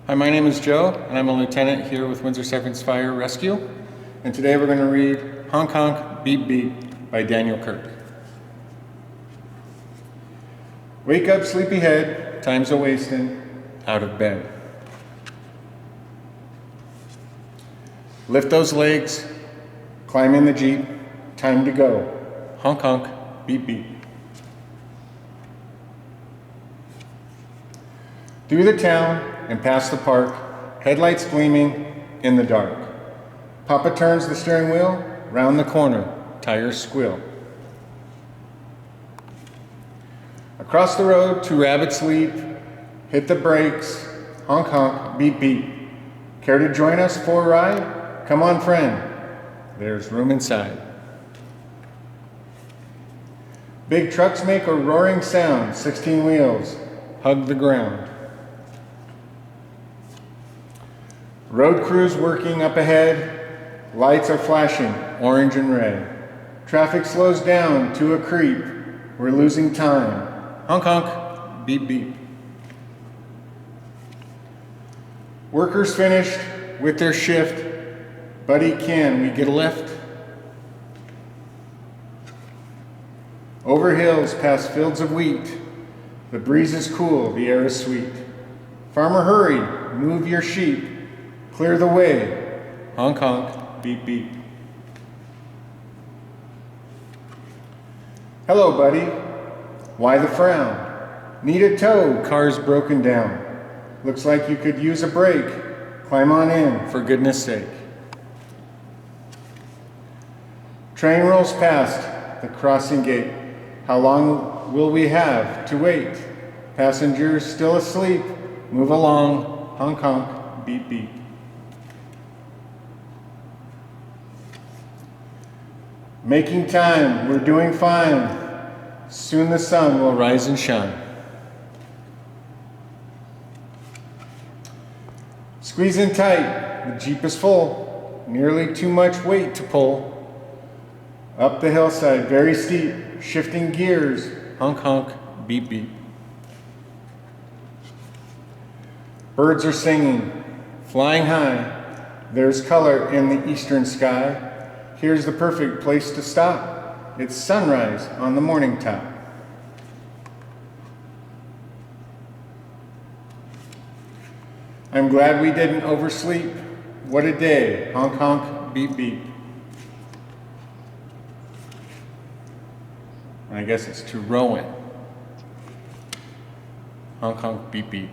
Hi, my name is Joe, and I'm a lieutenant here with Windsor Seconds Fire Rescue. And today we're going to read Honk Honk, Beep Beep by Daniel Kirk. Wake up, sleepyhead, time's a-wastin', out of bed. Lift those legs, climb in the Jeep, time to go. Honk honk, beep beep. Through the town and past the park, headlights gleaming in the dark. Papa turns the steering wheel, round the corner, tires squeal. Across the road, two rabbits leap, hit the brakes, honk honk, beep beep. Care to join us for a ride? Come on, friend, there's room inside. Big trucks make a roaring sound, 16 wheels hug the ground. Road crews working up ahead, lights are flashing, orange and red. Traffic slows down to a creep, we're losing time. Honk honk, beep beep. Workers finished with their shift. Buddy, can we get a lift? Over hills, past fields of wheat. The breeze is cool, the air is sweet. Farmer, hurry, move your sheep. Clear the way. Honk honk, beep beep. Hello, buddy. Why the frown? Need a tow, car's broken down. Looks like you could use a break. Climb on in, for goodness sake. Train rolls past the crossing gate. How long will we have to wait? Passengers still asleep. Move along, honk honk, beep beep. Making time, we're doing fine. Soon the sun will rise and shine. Squeeze in tight, the Jeep is full. Nearly too much weight to pull. Up the hillside, very steep, shifting gears, honk honk, beep beep. Birds are singing, flying high. There's color in the eastern sky. Here's the perfect place to stop. It's sunrise on the morning top. I'm glad we didn't oversleep. What a day, honk honk, beep beep. I guess it's to Rowan. Honk honk, beep beep.